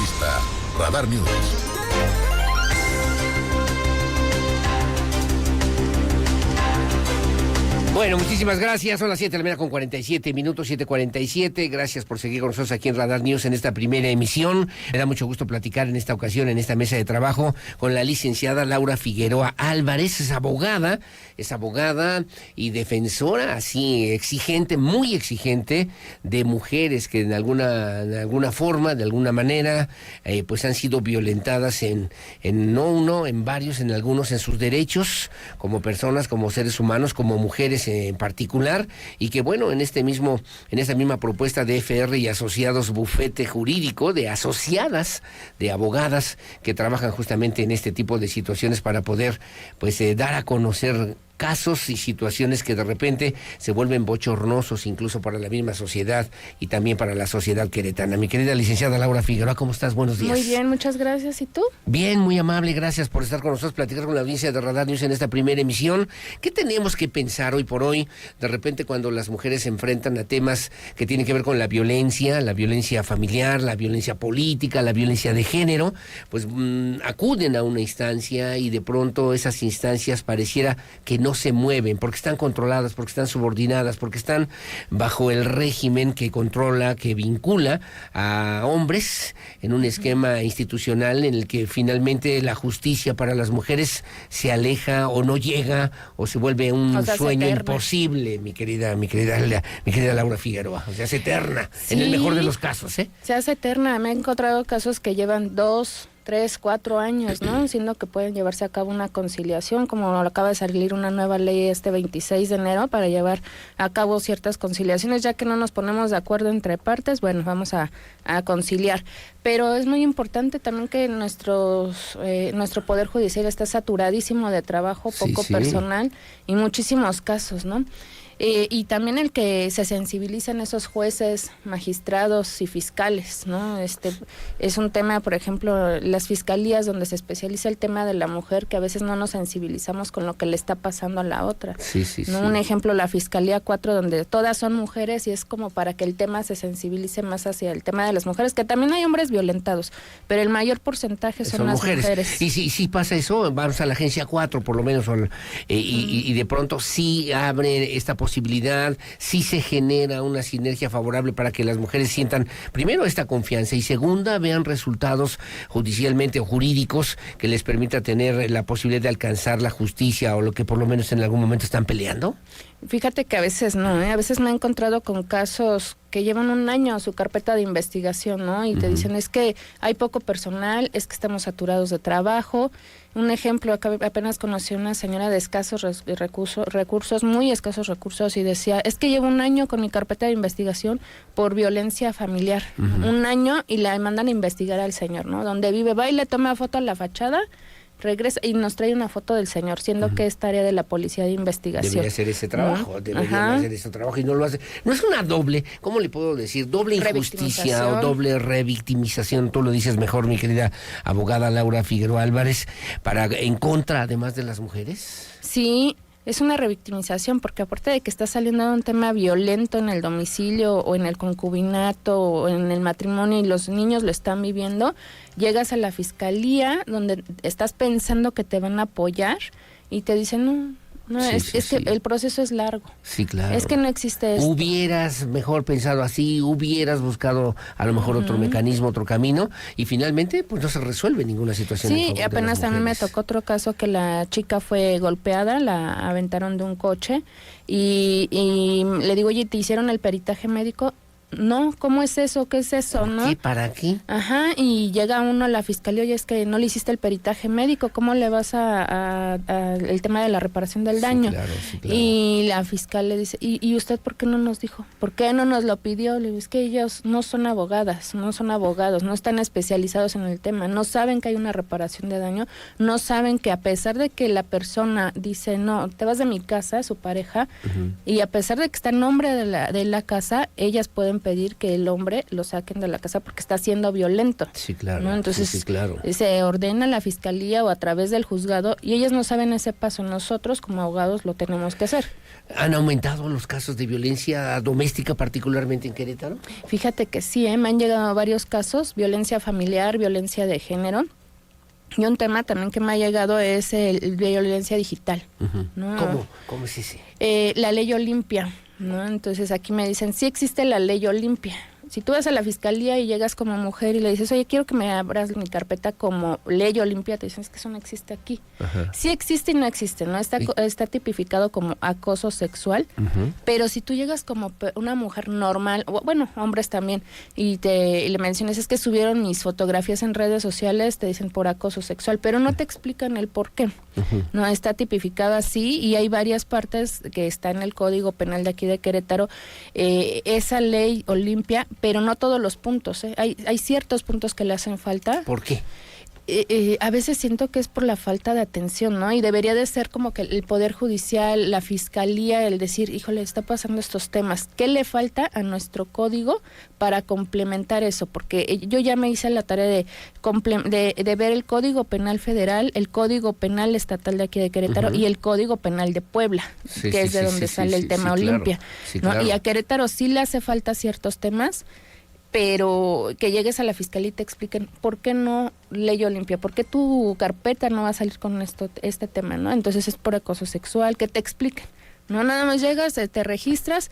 Entrevista. Radar News. Bueno, muchísimas gracias. Son las 7:47, 7:47. Gracias por seguir con nosotros aquí en Radar News en esta primera emisión. Me da mucho gusto platicar en esta ocasión, en esta mesa de trabajo, con la licenciada Laura Figueroa Álvarez. Es abogada y defensora, así, exigente, muy exigente, de mujeres que de alguna forma, de alguna manera, pues han sido violentadas en varios, en algunos, en sus derechos, como personas, como seres humanos, como mujeres en particular, y que bueno, en esta misma propuesta de FR y Asociados Bufete Jurídico, de asociadas, de abogadas que trabajan justamente en este tipo de situaciones para poder pues dar a conocer casos y situaciones que de repente se vuelven bochornosos incluso para la misma sociedad y también para la sociedad queretana. Mi querida licenciada Laura Figueroa, ¿cómo estás? Buenos días. Muy bien, muchas gracias. ¿Y tú? Bien, muy amable, gracias por estar con nosotros, platicar con la audiencia de Radar News en esta primera emisión. ¿Qué tenemos que pensar hoy por hoy, de repente, cuando las mujeres se enfrentan a temas que tienen que ver con la violencia familiar, la violencia política, la violencia de género? Pues acuden a una instancia y de pronto esas instancias pareciera que no se mueven, porque están controladas, porque están subordinadas, porque están bajo el régimen que controla, que vincula a hombres en un esquema institucional en el que finalmente la justicia para las mujeres se aleja o no llega o se vuelve un sueño imposible, mi querida Laura Figueroa. O sea, es eterna, sí, en el mejor de los casos, ¿eh? Se hace eterna. Me he encontrado casos que llevan 2, 3, 4 años, ¿no? Siendo que pueden llevarse a cabo una conciliación, como acaba de salir una nueva ley 26 de enero para llevar a cabo ciertas conciliaciones, ya que no nos ponemos de acuerdo entre partes, bueno, vamos a conciliar. Pero es muy importante también que nuestro Poder Judicial está saturadísimo de trabajo, poco personal y muchísimos casos, ¿no? Y también el que se sensibilicen esos jueces, magistrados y fiscales, ¿no? Es un tema, por ejemplo, las fiscalías donde se especializa el tema de la mujer, que a veces no nos sensibilizamos con lo que le está pasando a la otra. ¿No? Un ejemplo, la Fiscalía 4, donde todas son mujeres y es como para que el tema se sensibilice más hacia el tema de las mujeres, que también hay hombres violentados, pero el mayor porcentaje son las mujeres. Y si pasa eso, vamos a la Agencia 4 por lo menos, y de pronto sí abre esta posibilidad, sí se genera una sinergia favorable para que las mujeres sientan, primero, esta confianza y segunda, vean resultados judicialmente o jurídicos que les permita tener la posibilidad de alcanzar la justicia o lo que por lo menos en algún momento están peleando. Fíjate que a veces no, a veces me he encontrado con casos que llevan 1 año su carpeta de investigación, ¿no? Y te dicen, es que hay poco personal, es que estamos saturados de trabajo. Un ejemplo, apenas conocí a una señora de escasos recursos, muy escasos recursos, y decía, es que llevo 1 año con mi carpeta de investigación por violencia familiar. 1 año y la mandan a investigar al señor, ¿no? Donde vive, va y le toma foto a la fachada, regresa y nos trae una foto del señor, siendo que es tarea de la policía de investigación. Debería hacer ese trabajo, hacer ese trabajo y no lo hace. No es una doble, ¿cómo le puedo decir? Doble injusticia o doble revictimización. Tú lo dices mejor, mi querida abogada Laura Figueroa Álvarez, en contra además de las mujeres. Sí. Es una revictimización porque aparte de que está saliendo un tema violento en el domicilio o en el concubinato o en el matrimonio y los niños lo están viviendo, llegas a la fiscalía donde estás pensando que te van a apoyar y te dicen que el proceso es largo. Sí, claro. Es que no existe esto. Hubieras mejor pensado así, hubieras buscado a lo mejor otro mecanismo, otro camino, y finalmente pues no se resuelve ninguna situación. Sí, apenas a mí me tocó otro caso que la chica fue golpeada, la aventaron de un coche y le digo, oye, ¿te hicieron el peritaje médico? No, ¿cómo es eso? ¿Qué es eso? ¿Por ¿no? qué? ¿Para qué? Ajá, y llega uno a la fiscalía, oye, es que no le hiciste el peritaje médico, ¿cómo le vas a el tema de la reparación del daño? Sí, claro. Y la fiscal le dice, ¿y usted por qué no nos dijo? ¿Por qué no nos lo pidió? Le digo, es que ellos no son abogadas, no son abogados, no están especializados en el tema, no saben que hay una reparación de daño, no saben que a pesar de que la persona dice, no, te vas de mi casa, su pareja, y a pesar de que está en nombre de la casa, ellas pueden pueden pedir que el hombre lo saquen de la casa porque está siendo violento. Sí, claro. ¿no? Entonces, sí, claro. Se ordena a la fiscalía o a través del juzgado y ellas no saben ese paso. Nosotros como abogados lo tenemos que hacer. ¿Han aumentado los casos de violencia doméstica, particularmente en Querétaro? Fíjate que sí, me han llegado varios casos, violencia familiar, violencia de género. Y un tema también que me ha llegado es el violencia digital. Uh-huh. ¿No? ¿Cómo es ese? La ley Olimpia, ¿no? Entonces aquí me dicen, sí existe la ley Olimpia. Si tú vas a la fiscalía y llegas como mujer y le dices, oye, quiero que me abras mi carpeta como ley Olimpia, te dicen, es que eso no existe aquí. Ajá. Sí existe y no existe, ¿no? Está tipificado como acoso sexual, Uh-huh. pero si tú llegas como una mujer normal, bueno, hombres también, y le mencionas, es que subieron mis fotografías en redes sociales, te dicen por acoso sexual, pero no te explican el por qué. Uh-huh. No, está tipificado así y hay varias partes que está en el Código Penal de aquí de Querétaro, esa ley Olimpia, pero no todos los puntos, ¿eh? Hay ciertos puntos que le hacen falta. ¿Por qué? A veces siento que es por la falta de atención, ¿no? Y debería de ser como que el Poder Judicial, la Fiscalía, el decir, híjole, está pasando estos temas. ¿Qué le falta a nuestro código para complementar eso? Porque yo ya me hice la tarea de ver el Código Penal Federal, el Código Penal Estatal de aquí de Querétaro Uh-huh. y el Código Penal de Puebla, que es de donde sale el tema Olimpia. Claro. Sí, ¿no? claro. Y a Querétaro sí le hace falta ciertos temas, pero que llegues a la fiscalía y te expliquen por qué no ley Olimpia, por qué tu carpeta no va a salir con este tema, ¿no? Entonces es por acoso sexual, que te expliquen. No, nada más llegas, te registras,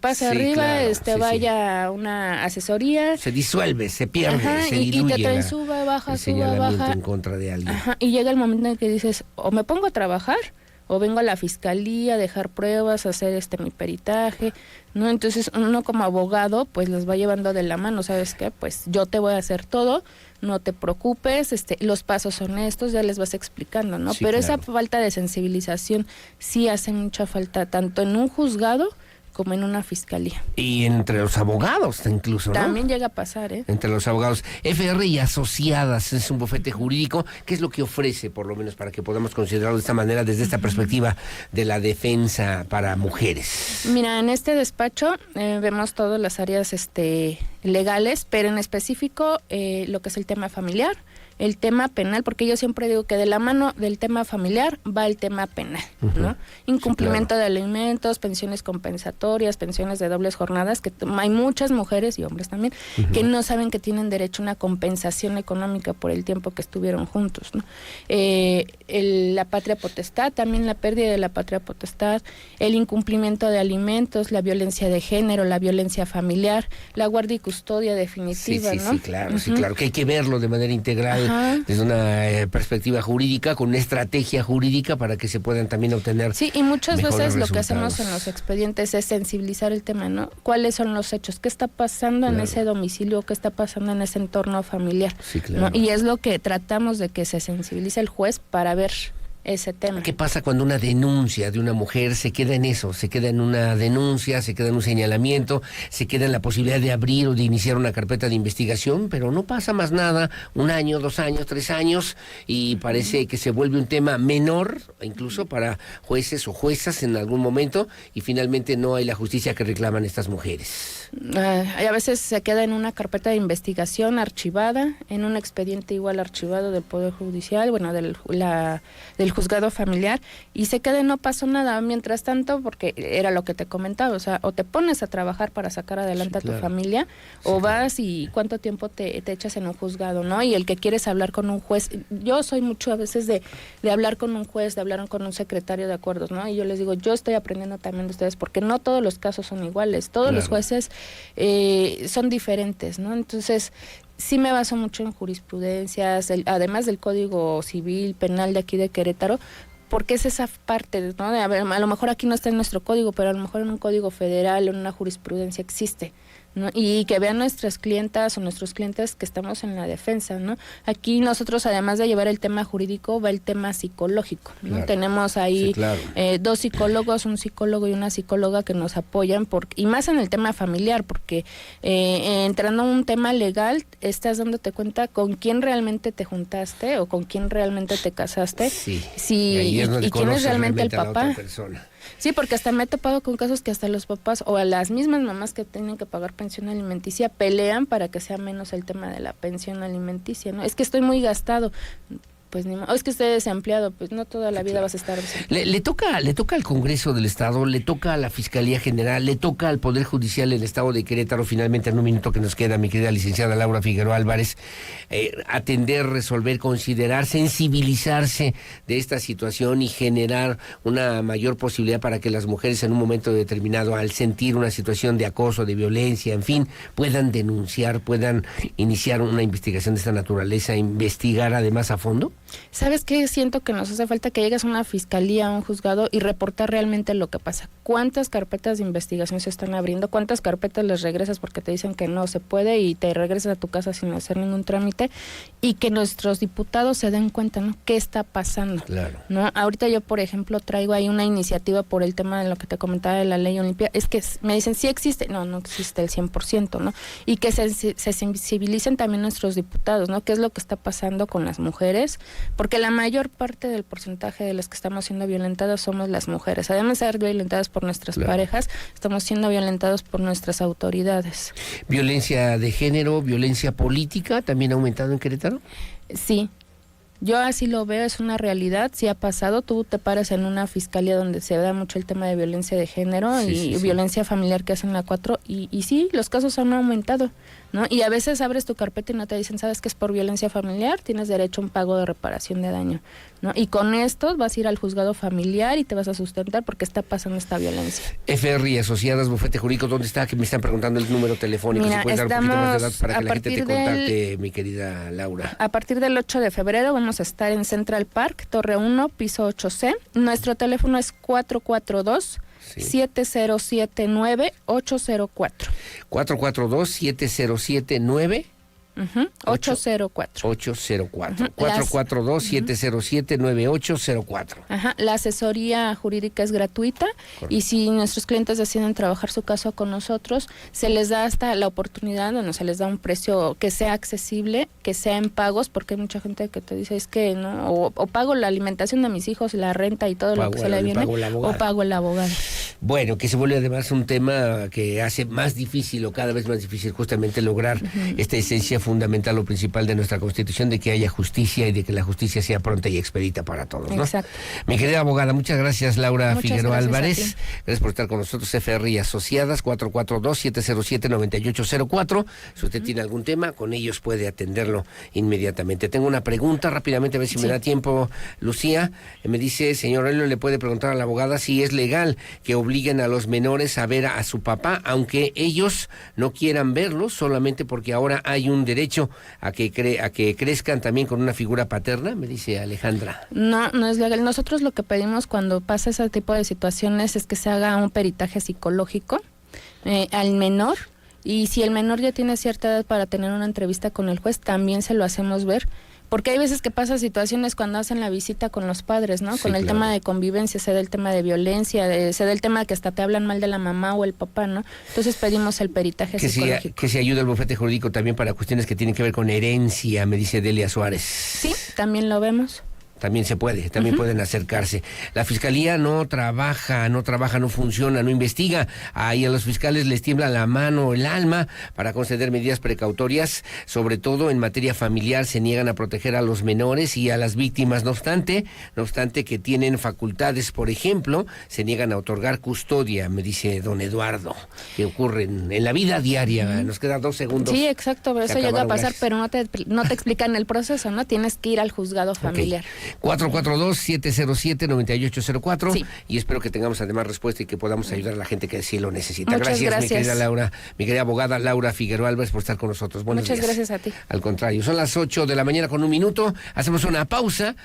pasa arriba, claro, vaya a una asesoría. Se disuelve, se pierde, Ajá, se y diluye. te traen suba, baja, el suba, señalamiento baja. en contra de alguien. Ajá, y llega el momento en que dices, o me pongo a trabajar, o vengo a la fiscalía a dejar pruebas, a hacer mi peritaje, ¿no? Entonces uno como abogado pues los va llevando de la mano, ¿sabes qué? Pues yo te voy a hacer todo, no te preocupes, los pasos son estos, ya les vas explicando, ¿no? Sí, pero claro. esa falta de sensibilización sí hace mucha falta, tanto en un juzgado como en una fiscalía. Y entre los abogados incluso, ¿no? También llega a pasar, ¿eh? Entre los abogados. FR y Asociadas es un bufete jurídico. ¿Qué es lo que ofrece, por lo menos, para que podamos considerarlo de esta manera, desde esta perspectiva de la defensa para mujeres? Mira, en este despacho vemos todas las áreas legales, pero en específico lo que es el tema familiar, el tema penal, porque yo siempre digo que de la mano del tema familiar va el tema penal, Uh-huh. ¿no? Incumplimiento Sí, de alimentos, pensiones compensatorias, pensiones de dobles jornadas, que hay muchas mujeres y hombres también, Uh-huh. que no saben que tienen derecho a una compensación económica por el tiempo que estuvieron juntos, ¿no? La patria potestad, también la pérdida de la patria potestad, el incumplimiento de alimentos, la violencia de género, la violencia familiar, la guardia y custodia definitiva, ¿no? Sí, claro, Uh-huh. sí, claro, que hay que verlo de manera integral. Ajá. Desde una perspectiva jurídica, con una estrategia jurídica para que se puedan también obtener. Sí, y muchas mejores veces lo que resultados. hacemos en los expedientes es sensibilizar el tema, ¿no? ¿Cuáles son los hechos? ¿Qué está pasando en Claro. ese domicilio? ¿Qué está pasando en ese entorno familiar? Sí, claro. ¿no? Y es lo que tratamos de que se sensibilice el juez para ver ese tema. ¿Qué pasa cuando una denuncia de una mujer se queda en eso? Se queda en una denuncia, se queda en un señalamiento, se queda en la posibilidad de abrir o de iniciar una carpeta de investigación, pero no pasa más nada, 1 año, 2 años, 3 años, y parece que se vuelve un tema menor, incluso para jueces o juezas en algún momento, y finalmente no hay la justicia que reclaman estas mujeres? A veces se queda en una carpeta de investigación archivada, en un expediente igual archivado del Poder Judicial, bueno, del juzgado familiar, y se queda y no pasó nada. Mientras tanto, porque era lo que te comentaba, o sea, o te pones a trabajar para sacar adelante Sí, a claro. tu familia, Sí, o claro. vas y cuánto tiempo te echas en un juzgado, ¿no? Y el que quieres hablar con un juez, yo soy mucho a veces de hablar con un juez, de hablar con un secretario de acuerdos, ¿no? Y yo les digo, yo estoy aprendiendo también de ustedes, porque no todos los casos son iguales, todos Claro. los jueces son diferentes, ¿no? Entonces, sí me baso mucho en jurisprudencias, además del Código Civil, Penal de aquí de Querétaro, porque es esa parte, ¿no? A ver, a lo mejor aquí no está en nuestro código, pero a lo mejor en un código federal, en una jurisprudencia existe, ¿no? Y que vean nuestras clientas o nuestros clientes que estamos en la defensa, ¿no? Aquí nosotros, además de llevar el tema jurídico, va el tema psicológico, ¿no? Claro. Tenemos ahí Sí, claro. 2 psicólogos, un psicólogo y una psicóloga que nos apoyan, y más en el tema familiar, porque entrando a un tema legal, estás dándote cuenta con quién realmente te juntaste o con quién realmente te casaste, Sí. si, ahí es donde y quién es conoces realmente el a la papá. otra persona. Sí, porque hasta me he topado con casos que hasta los papás o a las mismas mamás que tienen que pagar pensión alimenticia pelean para que sea menos el tema de la pensión alimenticia, ¿no? Es que estoy muy gastado. Pues ni modo. Es que esté desempleado, pues no toda la vida vas a estar desempleado. Le toca al Congreso del Estado, le toca a la Fiscalía General, le toca al Poder Judicial del Estado de Querétaro, finalmente en un minuto que nos queda, mi querida licenciada Laura Figueroa Álvarez, atender, resolver, considerar, sensibilizarse de esta situación y generar una mayor posibilidad para que las mujeres en un momento determinado, al sentir una situación de acoso, de violencia, en fin, puedan denunciar, puedan iniciar una investigación de esta naturaleza, investigar además a fondo? ¿Sabes qué? Siento que nos hace falta que llegues a una fiscalía, a un juzgado y reportar realmente lo que pasa. ¿Cuántas carpetas de investigación se están abriendo? ¿Cuántas carpetas les regresas porque te dicen que no se puede y te regresas a tu casa sin hacer ningún trámite? Y que nuestros diputados se den cuenta, ¿no? ¿Qué está pasando? Claro. ¿No? Ahorita yo, por ejemplo, traigo ahí una iniciativa por el tema de lo que te comentaba de la ley Olimpia. Es que me dicen, sí existe. No existe el 100%, ¿no? Y que se sensibilicen también nuestros diputados, ¿no? ¿Qué es lo que está pasando con las mujeres? Porque la mayor parte del porcentaje de las que estamos siendo violentadas somos las mujeres. Además de ser violentadas por nuestras parejas, estamos siendo violentados por nuestras autoridades. ¿Violencia de género, violencia política también ha aumentado en Querétaro? Sí. Yo así lo veo, es una realidad, sí ha pasado. Tú te paras en una fiscalía donde se da mucho el tema de violencia de género y violencia familiar que hacen la 4 y sí, los casos han aumentado, ¿no? Y a veces abres tu carpeta y no te dicen, ¿sabes qué es por violencia familiar? Tienes derecho a un pago de reparación de daño, ¿no? Y con esto vas a ir al juzgado familiar y te vas a sustentar porque está pasando esta violencia. FR Asociadas, Bufete Jurídico, ¿dónde está? Que me están preguntando el número telefónico. Mira, si puedes dar un poquito más de datos para que la gente te contacte, mi querida Laura. A partir del 8 de febrero vamos a estar en Central Park, Torre 1, piso 8C. Nuestro teléfono es 442-7079-804. 442-7079. 804. 442-707-9804. Ajá, la asesoría jurídica es gratuita. Correcto. Y si nuestros clientes deciden trabajar su caso con nosotros, se les da hasta la oportunidad, bueno, se les da un precio que sea accesible, que sea en pagos, porque hay mucha gente que te dice, es que no, o pago la alimentación de mis hijos, la renta y todo lo que se le viene, o pago el abogado. Bueno, que se vuelve además un tema que hace más difícil o cada vez más difícil justamente lograr esta esencia fundamental o principal de nuestra Constitución, de que haya justicia y de que la justicia sea pronta y expedita para todos, ¿no? Exacto. Mi querida abogada, muchas gracias, Laura Figueroa Álvarez. Gracias por estar con nosotros. FR y Asociadas, 442-707-9804. Si usted tiene algún tema, con ellos puede atenderlo inmediatamente. Tengo una pregunta rápidamente, a ver si me da tiempo, Lucía. Me dice, señor Helio, le puede preguntar a la abogada si es legal que obliguen a los menores a ver a su papá, aunque ellos no quieran verlo, solamente porque ahora hay un derecho a que crezcan también con una figura paterna, me dice Alejandra. No es legal. Nosotros lo que pedimos cuando pasa ese tipo de situaciones es que se haga un peritaje psicológico al menor, y si el menor ya tiene cierta edad para tener una entrevista con el juez, también se lo hacemos ver. Porque hay veces que pasa situaciones cuando hacen la visita con los padres, ¿no? Sí, con el tema de convivencia, se da el tema de violencia, se da el tema de que hasta te hablan mal de la mamá o el papá, ¿no? Entonces pedimos el peritaje psicológico. Que se ayude el bufete jurídico también para cuestiones que tienen que ver con herencia, me dice Delia Suárez. Sí, también lo vemos. También se puede, también pueden acercarse. La fiscalía no trabaja, no funciona, no investiga. Ahí a los fiscales les tiembla la mano, el alma para conceder medidas precautorias, sobre todo en materia familiar. Se niegan a proteger a los menores y a las víctimas. No obstante que tienen facultades, por ejemplo, se niegan a otorgar custodia, me dice don Eduardo, que ocurre en la vida diaria. Nos quedan 2 segundos. Sí, exacto, pero eso llega a pasar, pero no te explican el proceso, ¿no? Tienes que ir al juzgado familiar. 442-707-9804. Sí. Y espero que tengamos además respuesta y que podamos ayudar a la gente que sí lo necesita. Muchas gracias. Mi querida Laura, mi querida abogada Laura Figueroa Álvarez, por estar con nosotros. Buenos días. Muchas gracias a ti. Al contrario, son las 8 de la mañana con 1 minuto. Hacemos una pausa